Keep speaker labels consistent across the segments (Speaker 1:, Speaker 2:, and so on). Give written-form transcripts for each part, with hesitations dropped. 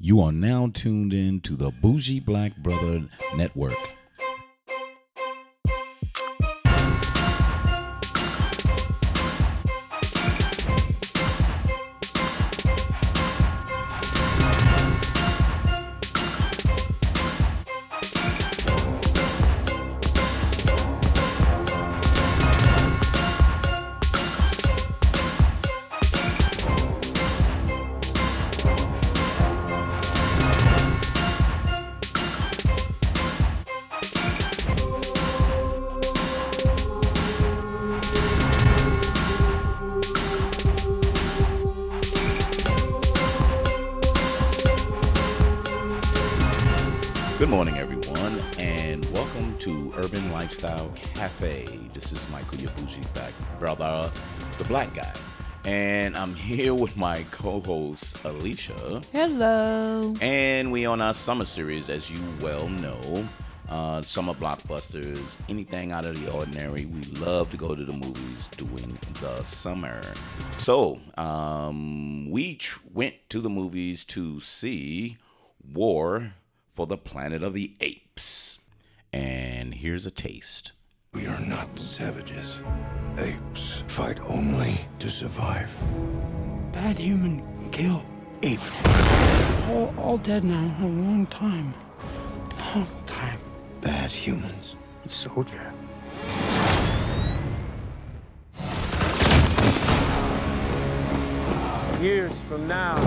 Speaker 1: You are now tuned in to the Bougie Black Brother Network. Good morning, everyone, and welcome to Urban Lifestyle Cafe. This is Michael, your bougie black brother, the black guy, and I'm here with my co-host Alicia.
Speaker 2: Hello.
Speaker 1: And we on our summer series, as you well know, summer blockbusters, anything out of the ordinary. We love to go to the movies during the summer. So we went to the movies to see War for the Planet of the Apes. And here's a taste.
Speaker 3: We are not savages. Apes fight only to survive.
Speaker 4: Bad human can kill ape. All dead now. A long time. Long time.
Speaker 3: Bad humans.
Speaker 4: Soldier.
Speaker 5: Years from now,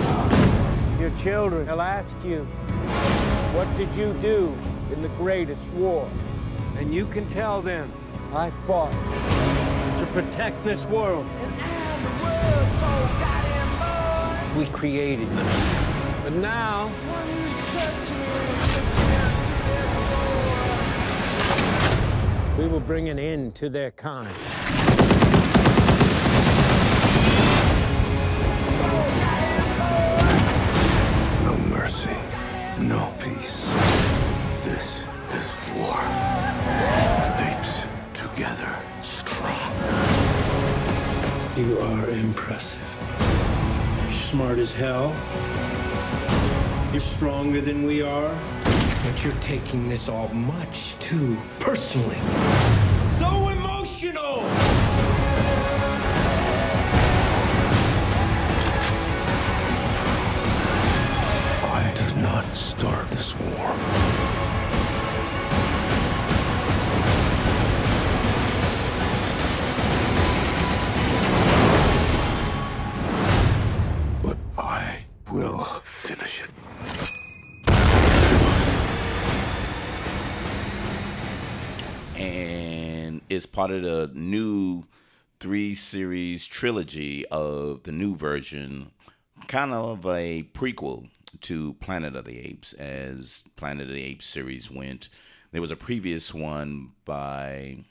Speaker 5: your children will ask you, what did you do in the greatest war? And you can tell them, I fought to protect this world. We created you. But now, we will bring an end to their kind.
Speaker 3: No mercy. No peace. This is war. Apes together, strong.
Speaker 4: You are impressive. You're smart as hell. You're stronger than we are. But you're taking this all much too personally.
Speaker 5: So emotional!
Speaker 3: I did not start this war. But I will finish it.
Speaker 1: And it's part of the new 3-series trilogy of the new version, kind of a prequel to Planet of the Apes. As Planet of the Apes series went, there was a previous one by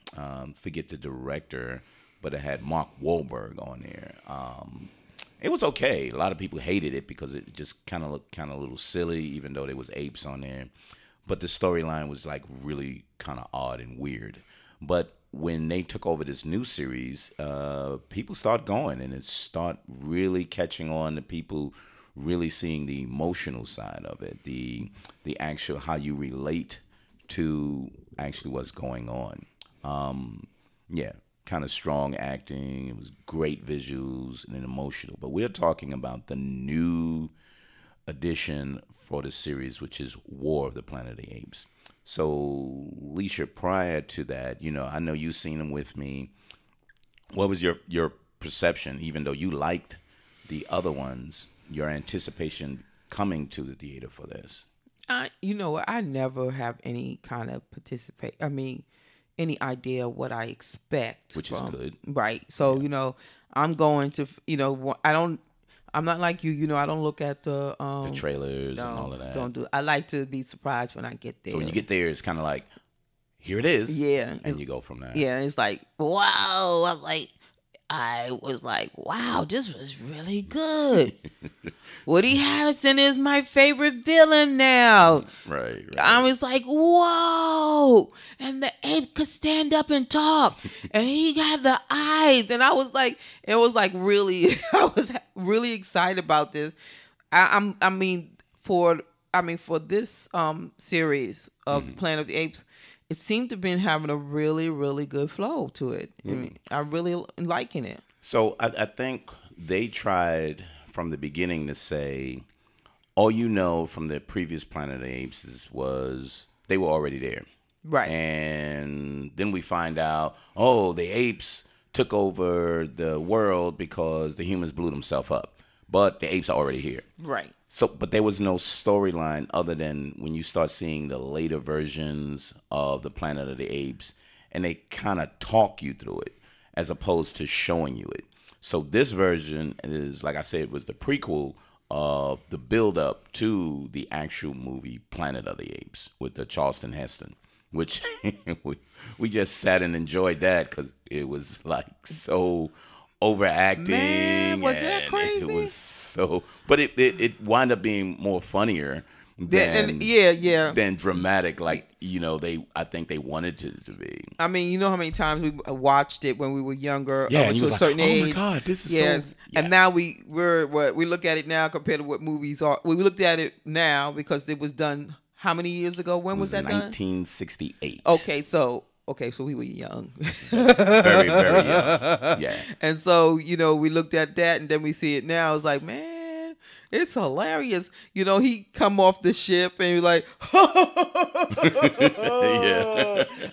Speaker 1: forget the director, but it had Mark Wahlberg on there. It was okay. A lot of people hated it because it just kind of looked kind of a little silly, even though there was apes on there. But the storyline was like really kind of odd and weird. But when they took over this new series, people start going, and it start really catching on to people really seeing the emotional side of it, the actual how you relate to actually what's going on. Yeah, kind of strong acting. It was great visuals and emotional. But we're talking about the new edition for the series, which is War of the Planet of the Apes. So, Alicia, prior to that, you know, I know you've seen them with me. What was your perception, even though you liked the other ones, your anticipation coming to the theater for this?
Speaker 2: You know what? I never have any kind of any idea what I expect.
Speaker 1: Which is good.
Speaker 2: Right. So, you know, I'm going to, I'm not like you, I don't look at the
Speaker 1: trailers and all of that.
Speaker 2: I like to be surprised when I get there.
Speaker 1: So when you get there, it's kind of like, here it is.
Speaker 2: Yeah.
Speaker 1: And you go from there.
Speaker 2: Yeah. It's like, wow. I was like, wow, this was really good. Woody Harrelson is my favorite villain now.
Speaker 1: Right.
Speaker 2: I was like, whoa. And the ape could stand up and talk. And he got the eyes. And I was like, I was really excited about this. I mean, for this series of Planet of the Apes, it seemed to be having a really, really good flow to it. I mean, I'm really liking it.
Speaker 1: So I think they tried from the beginning to say, all you know from the previous Planet of the Apes was they were already there.
Speaker 2: Right.
Speaker 1: And then we find out, oh, the apes took over the world because the humans blew themselves up. But the apes are already here.
Speaker 2: Right.
Speaker 1: So, but there was no storyline other than when you start seeing the later versions of the Planet of the Apes, and they kind of talk you through it as opposed to showing you it. So this version is, like I said, was the prequel of the build-up to the actual movie Planet of the Apes with the Charlton Heston, which we just sat and enjoyed that because it was like so overacting.
Speaker 2: Man, was that crazy?
Speaker 1: It was so, but it wound up being more funnier than than dramatic. Like, you know, I think they wanted it to be.
Speaker 2: I mean, you know how many times we watched it when we were younger,
Speaker 1: and
Speaker 2: to a certain age.
Speaker 1: Oh my God, this is so. Yeah.
Speaker 2: And now we look at it now compared to what movies are. We looked at it now because it was done how many years ago? When was that done?
Speaker 1: 1968.
Speaker 2: Okay, so we were young.
Speaker 1: Very, very young. Yeah.
Speaker 2: And so, you know, we looked at that and then we see it now. It's like, man, it's hilarious. You know, he come off the ship and he's like,
Speaker 1: Yeah.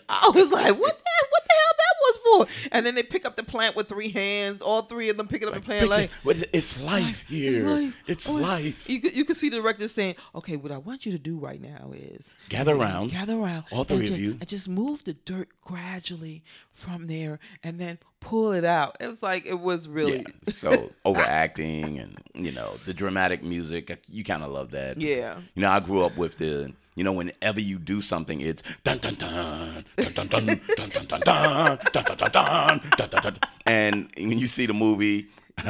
Speaker 2: I was like, what the hell that was for? And then they pick up the plant with 3 hands, all 3 of them picking up the plant like,
Speaker 1: it's life here. It's life.
Speaker 2: You can see the director saying, okay, what I want you to do right now is
Speaker 1: gather around,
Speaker 2: all
Speaker 1: 3 of you,
Speaker 2: and just move the dirt gradually from there and then pull it out. It was like, it was really
Speaker 1: so overacting, and you know, the dramatic music, you kind of love that.
Speaker 2: Yeah.
Speaker 1: You know, I grew up with you know, whenever you do something, it's dun dun dun dun dun dun dun dun dun dun dun dun dun dun dun. And when you see the movie,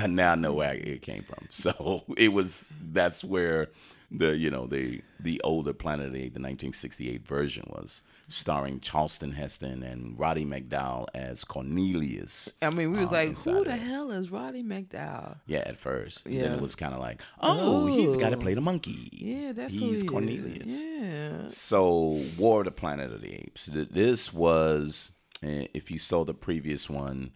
Speaker 1: now I know where it came from. So that's where the older Planet of the Apes, the 1968 version, was starring Charlton Heston and Roddy McDowall as Cornelius.
Speaker 2: I mean, we was like, who the hell is Roddy McDowall?
Speaker 1: Yeah, at first.
Speaker 2: Yeah.
Speaker 1: Then it was kind of like, oh, he's the guy to play the monkey.
Speaker 2: Yeah,
Speaker 1: he's
Speaker 2: who
Speaker 1: Cornelius.
Speaker 2: Yeah.
Speaker 1: So, War of the Planet of the Apes. This was, if you saw the previous one,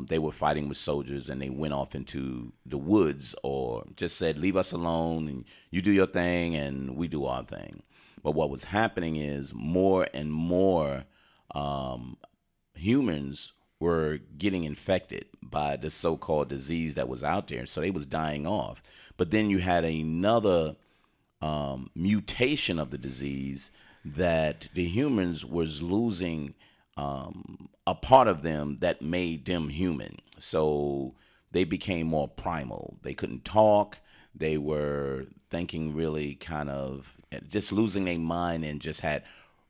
Speaker 1: they were fighting with soldiers and they went off into the woods or just said, leave us alone and you do your thing and we do our thing. But what was happening is more and more humans were getting infected by the so-called disease that was out there. So they was dying off. But then you had another mutation of the disease that the humans was losing a part of them that made them human. So they became more primal. They couldn't talk. They were thinking really kind of just losing their mind and just had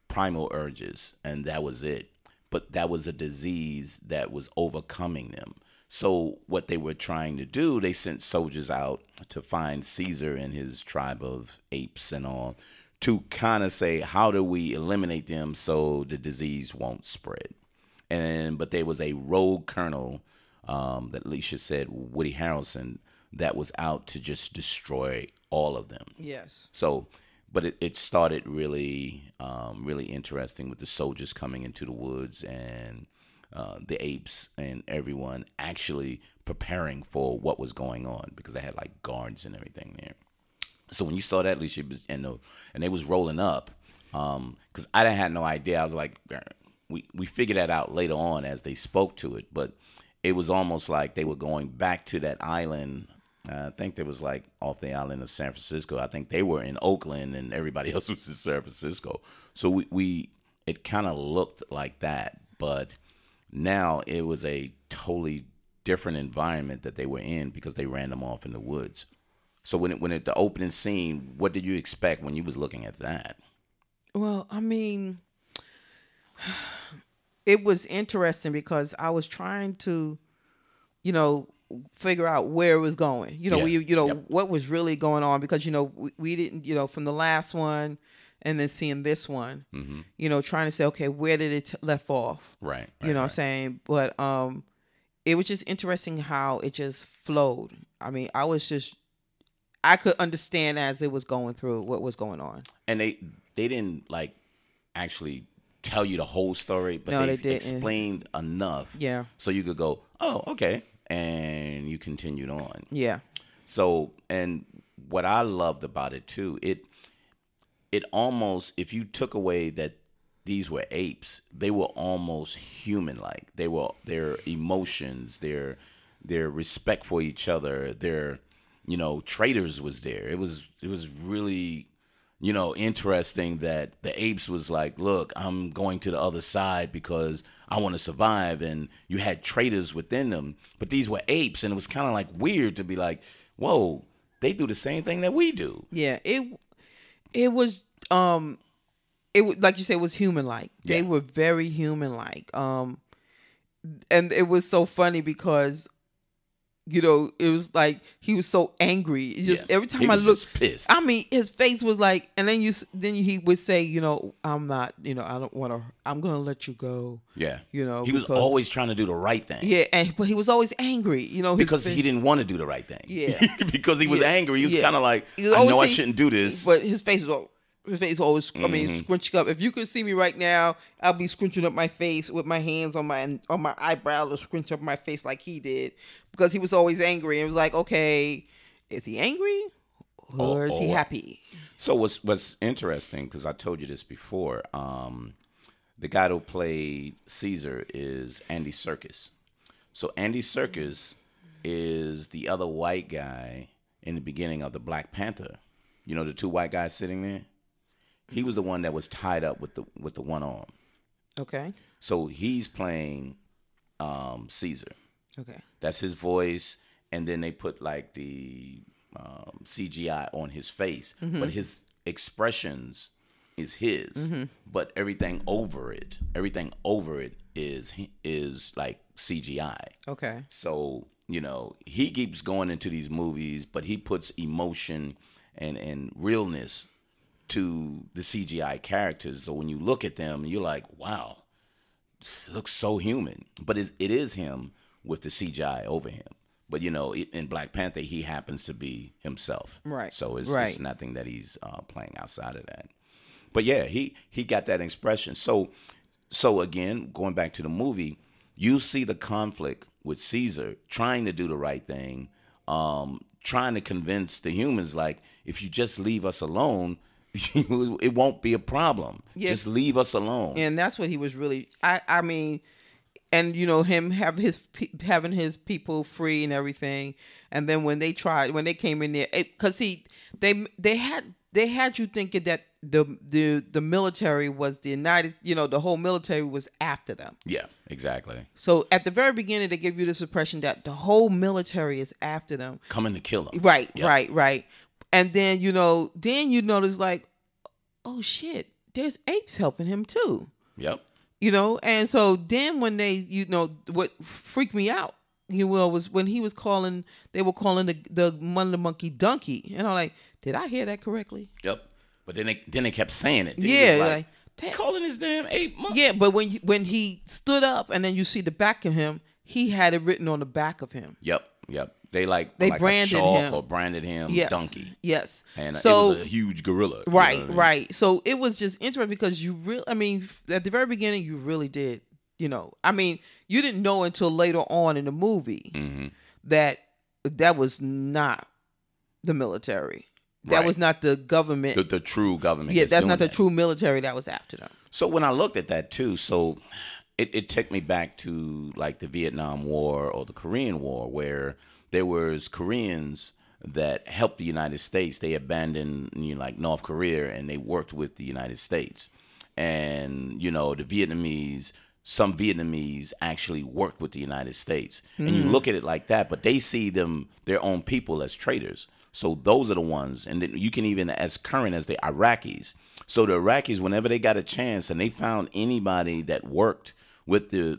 Speaker 1: primal urges, and that was it. But that was a disease that was overcoming them. So what they were trying to do, they sent soldiers out to find Caesar and his tribe of apes and all, to kind of say, how do we eliminate them so the disease won't spread? But there was a rogue colonel that Alicia said, Woody Harrelson, that was out to just destroy all of them.
Speaker 2: Yes.
Speaker 1: So, but it started really, really interesting with the soldiers coming into the woods and the apes and everyone actually preparing for what was going on because they had like guards and everything there. So when you saw that, Alicia, and they was rolling up, because I had no idea. I was like, we figured that out later on as they spoke to it, but it was almost like they were going back to that island. I think they was like off the island of San Francisco. I think they were in Oakland and everybody else was in San Francisco. So it kind of looked like that, but now it was a totally different environment that they were in because they ran them off in the woods. So when the opening scene, what did you expect when you was looking at that?
Speaker 2: Well, I mean, it was interesting because I was trying to, figure out where it was going. What was really going on, because we didn't, from the last one and then seeing this one, trying to say, okay, where did it left off?
Speaker 1: Right.
Speaker 2: What I'm saying? But it was just interesting how it just flowed. I mean, I could understand as it was going through what was going on.
Speaker 1: And they didn't like actually tell you the whole story, but
Speaker 2: No,
Speaker 1: they
Speaker 2: they didn't.
Speaker 1: explained enough,
Speaker 2: Yeah.
Speaker 1: so you could go, oh, okay, and you continued on.
Speaker 2: Yeah.
Speaker 1: So, and what I loved about it too, it almost, if you took away that these were apes, they were almost human-like. Their emotions, their respect for each other, their, you know, traitors was there. It was really, you know, interesting that the apes was like, look, I'm going to the other side because I want to survive, and you had traitors within them, but these were apes, and it was kind of like weird to be like, whoa, they do the same thing that we do.
Speaker 2: Yeah. It was like you said, it was human like. They
Speaker 1: Yeah.
Speaker 2: were very human like. And it was so funny because, you know, it was like he was so angry. It just
Speaker 1: Yeah.
Speaker 2: every time
Speaker 1: He
Speaker 2: I
Speaker 1: was
Speaker 2: looked,
Speaker 1: just pissed.
Speaker 2: I mean, his face was like, and then he would say, you know, I'm not, you know, I don't want to. I'm gonna let you go.
Speaker 1: Yeah.
Speaker 2: You know,
Speaker 1: he was
Speaker 2: because-
Speaker 1: always trying to do the right thing.
Speaker 2: Yeah, but he was always angry. You know, his
Speaker 1: Because
Speaker 2: face-
Speaker 1: he didn't want to do the right thing.
Speaker 2: Yeah.
Speaker 1: Because he was
Speaker 2: Yeah.
Speaker 1: angry. He was
Speaker 2: Yeah.
Speaker 1: kind of like,
Speaker 2: He was
Speaker 1: I know I
Speaker 2: always-
Speaker 1: shouldn't do this.
Speaker 2: But his face was always, I
Speaker 1: Mm-hmm.
Speaker 2: mean, scrunching up. If you could see me right now, I'll be scrunching up my face with my hands on my eyebrow to scrunch up my face like he did, because he was always angry. And it was like, okay, is he angry or is he
Speaker 1: Or-
Speaker 2: happy?
Speaker 1: So what's interesting, because I told you this before, the guy who played Caesar is Andy Serkis. So Andy Serkis is the other white guy in the beginning of the Black Panther. You know, the two white guys sitting there? He was the one that was tied up with the one arm.
Speaker 2: Okay,
Speaker 1: So he's playing Caesar.
Speaker 2: okay,
Speaker 1: That's his voice, and then they put like the CGI on his face, but his expressions is his, but everything over it is like CGI.
Speaker 2: okay,
Speaker 1: So, you know, he keeps going into these movies, but he puts emotion and realness to the CGI characters. So when you look at them, you're like, wow, this looks so human. But it is him with the CGI over him. But, you know, in Black Panther, he happens to be himself.
Speaker 2: Right.
Speaker 1: So it's
Speaker 2: Right.
Speaker 1: nothing that he's playing outside of that. But, yeah, he got that expression. So again, going back to the movie, you see the conflict with Caesar trying to do the right thing, trying to convince the humans, like, if you just leave us alone, it won't be a problem.
Speaker 2: Yeah.
Speaker 1: Just leave us alone.
Speaker 2: and that's what he was really. I mean, and you know, him having his people free and everything, and then when they came in there, because they had you thinking that the military was the United, you know, the whole military was after them.
Speaker 1: Yeah, exactly.
Speaker 2: So at the very beginning, they give you this impression that the whole military is after them.
Speaker 1: Coming to kill them.
Speaker 2: Right,
Speaker 1: Yep.
Speaker 2: right. And then you notice like, oh shit, there's apes helping him too.
Speaker 1: Yep.
Speaker 2: You know, and so then when they, you know, what freaked me out, was when they were calling the monkey donkey, and I'm like, did I hear that correctly?
Speaker 1: Yep. But then they kept saying it. They
Speaker 2: Yeah,
Speaker 1: was
Speaker 2: like,
Speaker 1: calling his damn ape monkey.
Speaker 2: yeah. But when he stood up, and then you see the back of him, he had it written on the back of him.
Speaker 1: Yep. They
Speaker 2: branded
Speaker 1: a chalk
Speaker 2: him.
Speaker 1: or branded him
Speaker 2: Yes,
Speaker 1: donkey.
Speaker 2: yes.
Speaker 1: And
Speaker 2: So
Speaker 1: it was a huge gorilla. you
Speaker 2: right,
Speaker 1: know what I mean?
Speaker 2: right. So it was just interesting because I mean, at the very beginning, you really did, you know, I mean, you didn't know until later on in the movie
Speaker 1: Mm-hmm.
Speaker 2: that was not the military. That
Speaker 1: Right.
Speaker 2: was not the government.
Speaker 1: The true government.
Speaker 2: Yeah, that's
Speaker 1: doing
Speaker 2: not the
Speaker 1: that.
Speaker 2: true military that was after them.
Speaker 1: So when I looked at that too, so it took me back to like the Vietnam War or the Korean War, where there was Koreans that helped the United States. They abandoned, you know, like North Korea, and they worked with the United States. And, you know, some Vietnamese actually worked with the United States. And you look at it like that, but they see their own people as traitors. So those are the ones. And then you can even as current as the Iraqis. So the Iraqis, whenever they got a chance and they found anybody that worked with the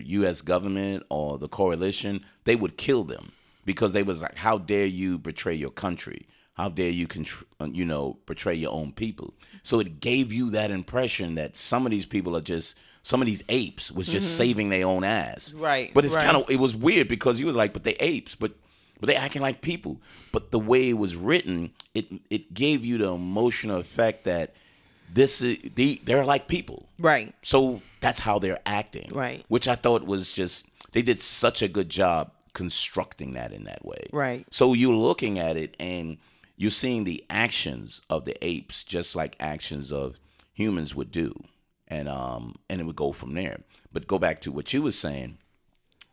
Speaker 1: U.S. government or the coalition, they would kill them, because they was like, how dare you betray your country? How dare you, betray your own people? So it gave you that impression that some of these people are just, some of these apes was just saving their own ass.
Speaker 2: Right,
Speaker 1: But it's
Speaker 2: right.
Speaker 1: it was weird because you was like, but they apes. But but they acting like people. But the way it was written, it gave you the emotional effect that they're like people.
Speaker 2: Right.
Speaker 1: So that's how they're acting.
Speaker 2: Right.
Speaker 1: Which I thought was just, they did such a good job constructing that in that way.
Speaker 2: Right.
Speaker 1: So you're looking at it and you're seeing the actions of the apes just like actions of humans would do. And it would go from there. But go back to what you were saying.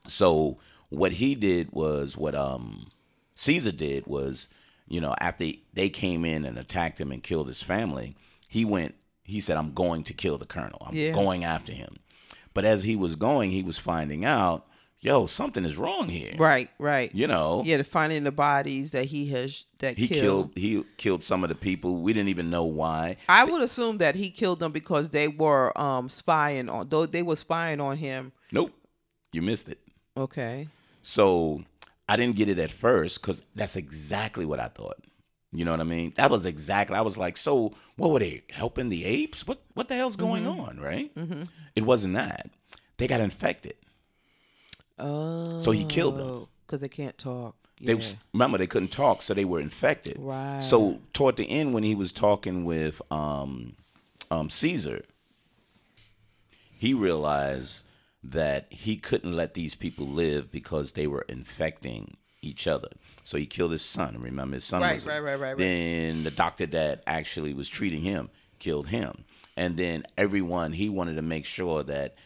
Speaker 1: So what he did was what Caesar did was, after they came in and attacked him and killed his family, he said, I'm going to kill the colonel. I'm going after him. But as he was going, he was finding out, something is wrong here.
Speaker 2: Right, right.
Speaker 1: Yeah,
Speaker 2: to finding the bodies that he killed.
Speaker 1: He killed some of the people. We didn't even know why.
Speaker 2: I would assume that he killed them because they were spying on, though they were spying on him.
Speaker 1: Nope. You missed it.
Speaker 2: Okay.
Speaker 1: So I didn't get it at first because that's exactly what I thought. You know what I mean? That was exactly. I was like, so what were they helping the apes? What the hell's going on, right? Mm-hmm. It wasn't that. They got infected.
Speaker 2: Oh.
Speaker 1: So he killed them
Speaker 2: because they can't talk.
Speaker 1: Yeah. Remember, they couldn't talk, so they were infected.
Speaker 2: Right.
Speaker 1: So toward the end, when he was talking with Caesar, he realized that he couldn't let these people live because they were infecting each other. So he killed his son. Remember, his son was
Speaker 2: right.
Speaker 1: Then the doctor that actually was treating him killed him. And then everyone, he wanted to make sure that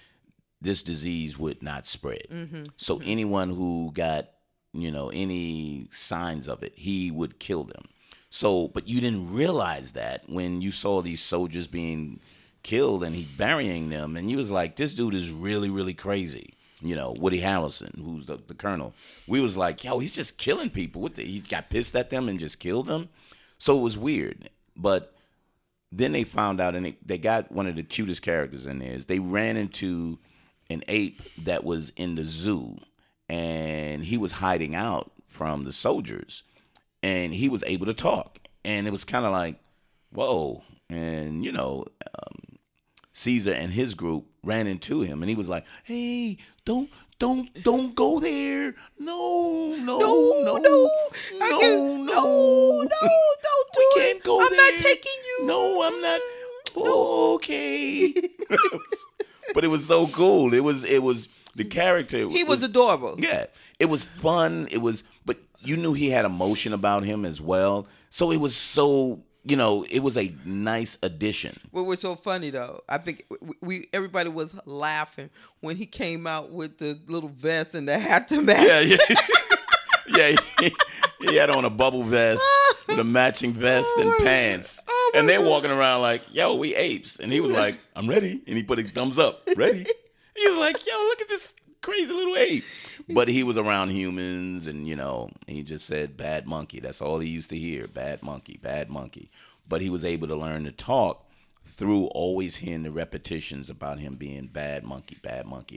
Speaker 1: this disease would not spread. Mm-hmm. So anyone who got, any signs of it, he would kill them. So, but you didn't realize that when you saw these soldiers being killed and he burying them, and you was like, this dude is really, really crazy. Woody Harrelson, who's the colonel. We was like, he's just killing people. He got pissed at them and just killed them. So it was weird. But then they found out, and they got one of the cutest characters in there. Is they ran into an ape that was in the zoo, and he was hiding out from the soldiers, and he was able to talk. And it was kind of like, whoa. And, Caesar and his group ran into him, and he was like, hey, don't go there. No. We can't go there.
Speaker 2: I'm not taking you.
Speaker 1: No, I'm not. Okay. But it was so cool. It was the character.
Speaker 2: He was adorable.
Speaker 1: Yeah. It was fun. But you knew he had emotion about him as well. So it was so, it was a nice addition.
Speaker 2: What was so funny though, I think everybody was laughing when he came out with the little vest and the hat to match.
Speaker 1: Yeah. He had on a bubble vest with a matching vest and pants. And they're walking around like, we apes. And he was like, I'm ready. And he put a thumbs up. Ready? He was like, look at this crazy little ape. But he was around humans and, he just said, bad monkey. That's all he used to hear. Bad monkey, bad monkey. But he was able to learn to talk through always hearing the repetitions about him being bad monkey,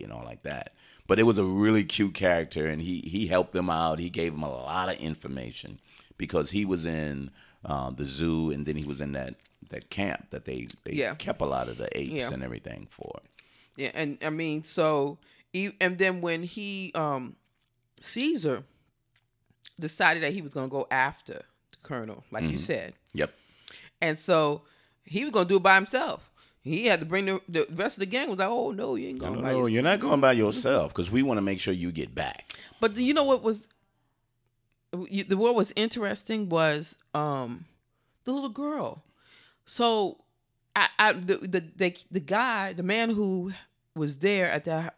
Speaker 1: and all like that. But it was a really cute character, and he helped them out. He gave them a lot of information because he was in the zoo, and then he was in that camp that they kept a lot of the apes and everything for.
Speaker 2: Yeah, and I mean, and then when he Caesar decided that he was going to go after the colonel, like you said.
Speaker 1: Yep.
Speaker 2: And so he was going to do it by himself. He had to bring the rest of the gang. Was like, oh no, you ain't going by yourself.
Speaker 1: No, you're not going by yourself because we want to make sure you get back.
Speaker 2: But you know what was interesting was the little girl. So the man who was there at that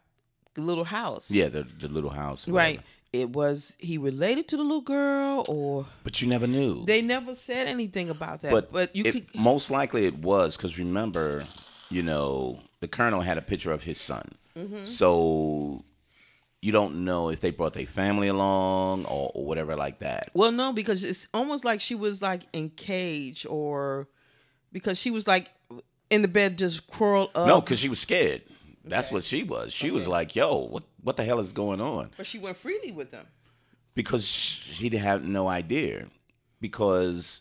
Speaker 2: little house.
Speaker 1: Yeah, the little house.
Speaker 2: Right. He related to the little girl, or?
Speaker 1: But you never knew.
Speaker 2: They never said anything about that. But
Speaker 1: most likely it was because remember, the colonel had a picture of his son. Mm-hmm. So you don't know if they brought their family along or whatever like that.
Speaker 2: Well, no, because it's almost like she was like in cage, or because she was like in the bed just curled up.
Speaker 1: No, because she was scared. That's what she was. She was like, yo, what the hell is going on?
Speaker 2: But she went freely with them.
Speaker 1: Because she had no idea. Because,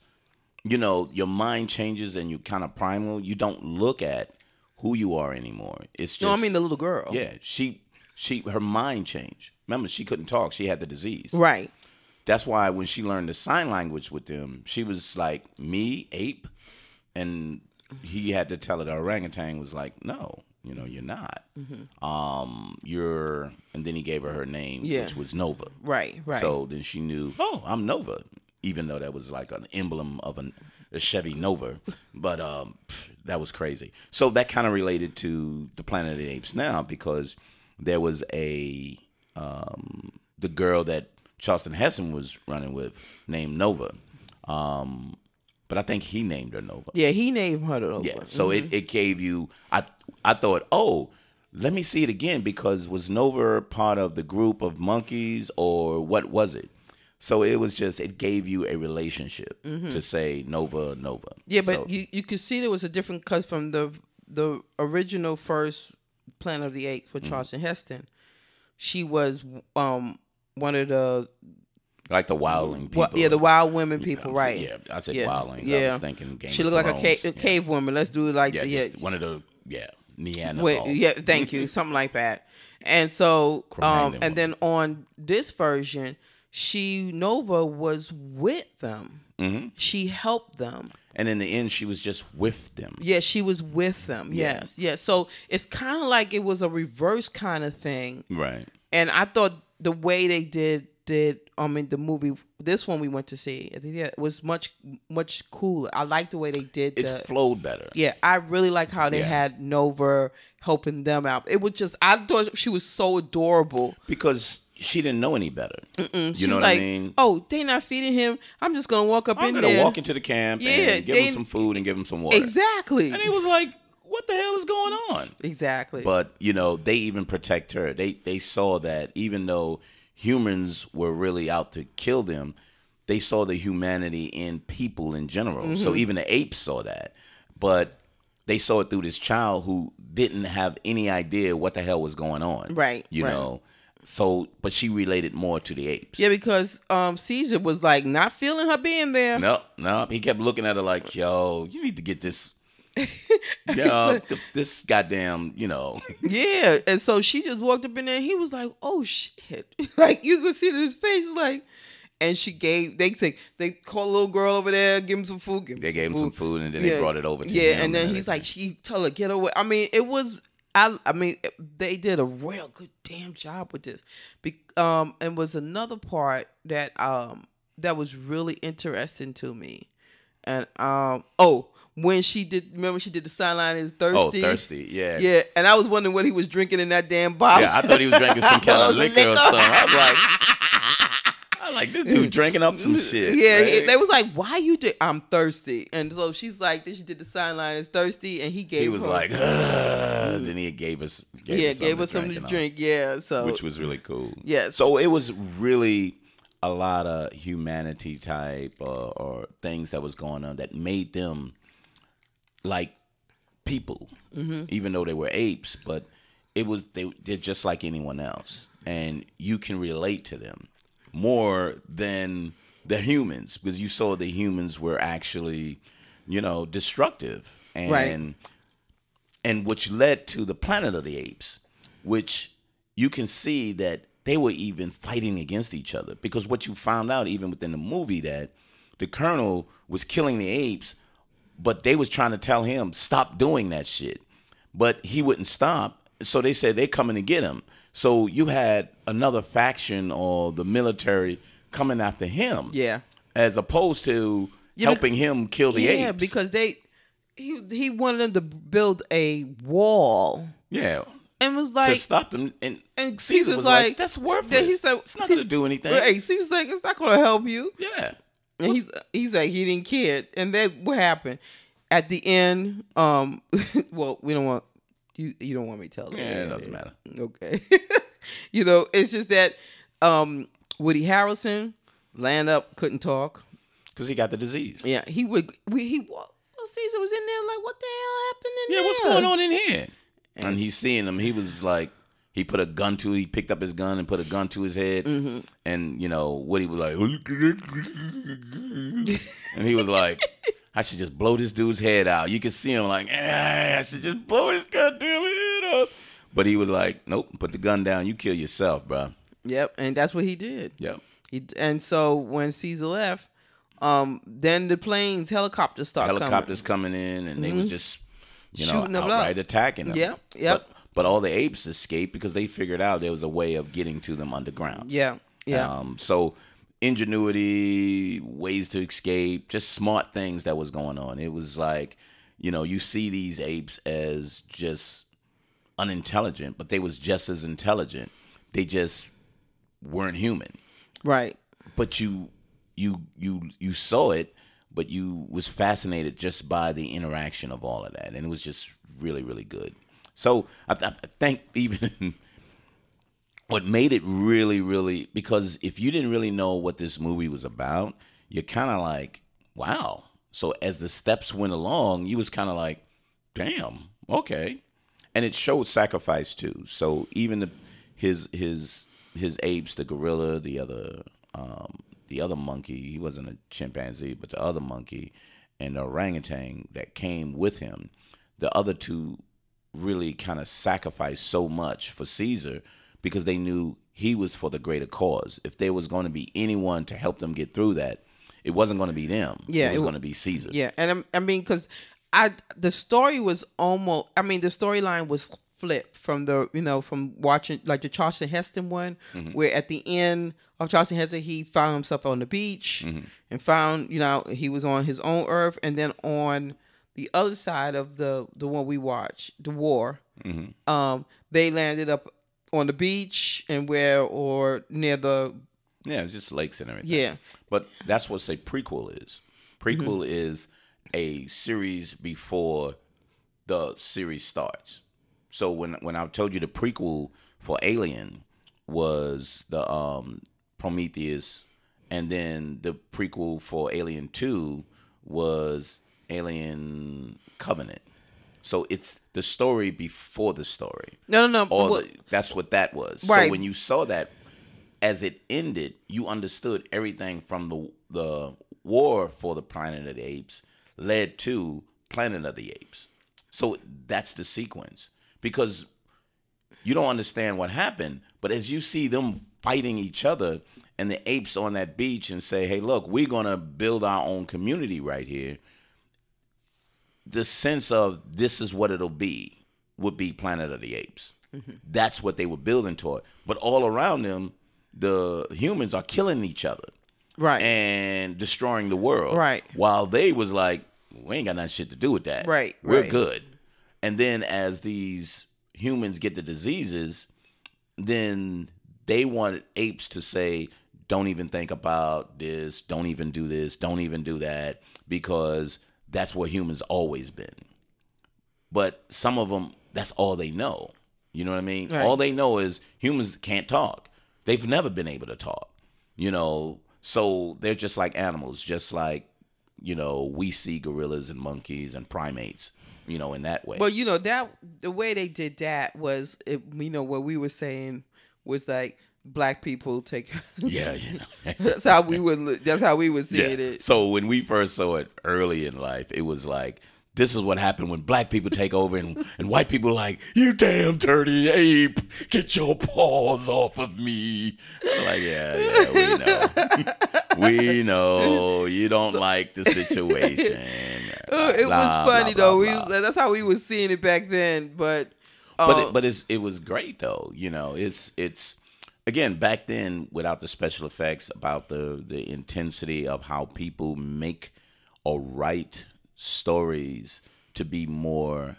Speaker 1: your mind changes and you kind of primal. You don't look at who you are anymore. It's just...
Speaker 2: No, I mean the little girl.
Speaker 1: Yeah. Her mind changed. Remember, she couldn't talk. She had the disease.
Speaker 2: Right.
Speaker 1: that's why when she learned the sign language with them, she was like, me, ape? And he had to tell her, the orangutan was like, no, you're not. You're, and then he gave her her name, which was Nova.
Speaker 2: Right.
Speaker 1: So then she knew, oh, I'm Nova, even though that was like an emblem of a Chevy Nova. But that was crazy. So that kind of related to the Planet of the Apes now, because there was the girl that Charlton Heston was running with named Nova. But I think he named her Nova.
Speaker 2: Yeah, he named her Nova.
Speaker 1: Yeah, so it gave you, I thought, oh, let me see it again, because was Nova part of the group of monkeys, or what was it? So it was just, it gave you a relationship to say Nova.
Speaker 2: Yeah, but
Speaker 1: so,
Speaker 2: you could see there was a different, because from the original first Planet of the Apes with Charlton Heston, she was one of the,
Speaker 1: like the wildling people.
Speaker 2: the wild women people, right?
Speaker 1: Yeah, I said wildling.
Speaker 2: Yeah.
Speaker 1: I was thinking Game
Speaker 2: she
Speaker 1: of
Speaker 2: looked like
Speaker 1: Thrones.
Speaker 2: a cave woman. Let's do it like
Speaker 1: just one of the Neanderthals.
Speaker 2: Wait, thank you, something like that. And so,
Speaker 1: Cro-Magnon
Speaker 2: and then on this version, Nova was with them. She helped them.
Speaker 1: And in the end, she was just with them.
Speaker 2: Yeah, she was with them.
Speaker 1: Yeah.
Speaker 2: Yes. So it's kind of like it was a reverse kind of thing.
Speaker 1: Right.
Speaker 2: And I thought the way they did the movie, this one we went to see, it was much cooler. I like the way they did
Speaker 1: it flowed better.
Speaker 2: Yeah, I really like how they had Nova helping them out. It was just, I thought she was so adorable.
Speaker 1: Because she didn't know any better. You know what
Speaker 2: like,
Speaker 1: I mean?
Speaker 2: Oh, they not feeding him. I'm just going to walk up in there.
Speaker 1: I'm going to walk into the camp and give him some food and give him some water.
Speaker 2: Exactly.
Speaker 1: And he was like, what the hell is going on?
Speaker 2: Exactly.
Speaker 1: But, they even protect her. They saw that even though humans were really out to kill them, they saw the humanity in people in general. So even the apes saw that. But they saw it through this child who didn't have any idea what the hell was going on.
Speaker 2: Right.
Speaker 1: You know? So, but she related more to the apes.
Speaker 2: Yeah, because Caesar was like not feeling her being there.
Speaker 1: No. He kept looking at her like, yo, you need to get this, this goddamn,
Speaker 2: Yeah, and so she just walked up in there and he was like, oh, shit. Like, you could see it in his face, like, and they called a little girl over there, give him some food.
Speaker 1: They gave him some food and then they brought it over to him.
Speaker 2: Yeah, and then he's like, tell her, get away. I mean, it was... I mean, they did a real good damn job with this. And was another part that that was really interesting to me. And when she did, remember she did the sign line is thirsty.
Speaker 1: Oh, thirsty, yeah.
Speaker 2: Yeah, and I was wondering what he was drinking in that damn bottle.
Speaker 1: Yeah, I thought he was drinking some kind of liquor or something. I was like, this dude drinking up some shit.
Speaker 2: Yeah,
Speaker 1: right?
Speaker 2: they was like, why you did? I'm thirsty. And so she's like, then she did the sign line is thirsty, and he was
Speaker 1: her, like, then he gave us something to drink.
Speaker 2: Yeah, so
Speaker 1: which was really cool.
Speaker 2: Yeah,
Speaker 1: so it was really a lot of humanity type or things that was going on that made them like people, even though they were apes. But they're just like anyone else, and you can relate to them more than the humans, because you saw the humans were actually, destructive, and which led to the Planet of the Apes, which you can see that they were even fighting against each other, because what you found out even within the movie that the Colonel was killing the apes, but they was trying to tell him stop doing that shit, but he wouldn't stop. So they said they're coming to get him. So you had another faction or the military coming after him.
Speaker 2: Yeah.
Speaker 1: As opposed to helping him kill the apes.
Speaker 2: Yeah, because he wanted them to build a wall.
Speaker 1: Yeah.
Speaker 2: And was like...
Speaker 1: to stop them. And
Speaker 2: Caesar
Speaker 1: was like, that's worthless.
Speaker 2: He said,
Speaker 1: it's not going to do anything.
Speaker 2: Hey, Caesar's like, it's not going to help you.
Speaker 1: Yeah.
Speaker 2: And he's like, he didn't care. And then what happened? At the end, well, we don't want... You don't want me to tell them.
Speaker 1: Yeah, it doesn't matter.
Speaker 2: Okay. It's just that Woody Harrelson land up, couldn't talk.
Speaker 1: Because he got the disease.
Speaker 2: Yeah, Caesar was in there like, what the hell happened in there?
Speaker 1: Yeah, what's going on in here? And he's seeing him. He was like, he picked up his gun and put a gun to his head. Mm-hmm. And, Woody was like, and he was like, I should just blow this dude's head out. You can see him like, I should just blow his goddamn head up. But he was like, nope, put the gun down. You kill yourself, bro.
Speaker 2: Yep, and that's what he did.
Speaker 1: Yep.
Speaker 2: And so when Caesar left, then the helicopters
Speaker 1: coming in, and they was just,
Speaker 2: shooting them
Speaker 1: outright attacking them.
Speaker 2: Yeah, yep.
Speaker 1: But all the apes escaped because they figured out there was a way of getting to them underground.
Speaker 2: Yeah, yeah.
Speaker 1: So ingenuity, ways to escape, just smart things that was going on. It was like, you see these apes as just unintelligent, but they was just as intelligent. They just weren't human.
Speaker 2: Right.
Speaker 1: But you saw it, but you was fascinated just by the interaction of all of that, and it was just really, really good. So I think even what made it really, really, because if you didn't really know what this movie was about, you're kind of like, wow. So as the steps went along, you was kind of like, damn, okay. And it showed sacrifice too. So even his apes, the gorilla, the other monkey, he wasn't a chimpanzee, but the other monkey and the orangutan that came with him, the other two really kind of sacrificed so much for Caesar because they knew he was for the greater cause. If there was going to be anyone to help them get through that, it wasn't going to be them.
Speaker 2: Yeah,
Speaker 1: it was going to be Caesar.
Speaker 2: Yeah, and I mean, because the story was almost, the storyline was flipped from from watching like the Charlton Heston one, where at the end of Charlton Heston, he found himself on the beach and found, he was on his own earth, and then on the other side of the one we watched, the war, they landed up on the beach and near the
Speaker 1: it was just lakes and everything.
Speaker 2: Yeah,
Speaker 1: but that's what a prequel is. Prequel is a series before the series starts. So when I told you the prequel for Alien was the Prometheus, and then the prequel for Alien 2 was Alien Covenant. So it's the story before the story.
Speaker 2: No.
Speaker 1: That's what that was.
Speaker 2: Right.
Speaker 1: So when you saw that, as it ended, you understood everything from the war for the Planet of the Apes led to Planet of the Apes. So that's the sequence. Because you don't understand what happened, but as you see them fighting each other and the apes on that beach and say, hey, look, we're going to build our own community right here, the sense of this is what it'll be would be Planet of the Apes. That's what they were building toward. But all around them, the humans are killing each other.
Speaker 2: Right.
Speaker 1: And destroying the world.
Speaker 2: Right.
Speaker 1: While they was like, we ain't got nothing shit to do with that.
Speaker 2: Right.
Speaker 1: We're good. And then as these humans get the diseases, then they wanted apes to say, don't even think about this, don't even do this, don't even do that, because that's where humans always been. But some of them, that's all they know. You know what I mean?
Speaker 2: Right.
Speaker 1: All they know is humans can't talk. They've never been able to talk. So they're just like animals, just like, we see gorillas and monkeys and primates. In that way.
Speaker 2: But that the way they did that was, what we were saying was like black people take.
Speaker 1: Yeah.
Speaker 2: That's how we would see it.
Speaker 1: So when we first saw it early in life, it was like, this is what happened when black people take over and white people are like, you damn dirty ape, get your paws off of me. I'm like, yeah, we know. We know you don't like the situation.
Speaker 2: It was funny though. That's how we was seeing it back then. But
Speaker 1: it was great though. It's again back then without the special effects, about the intensity of how people make or write stories to be more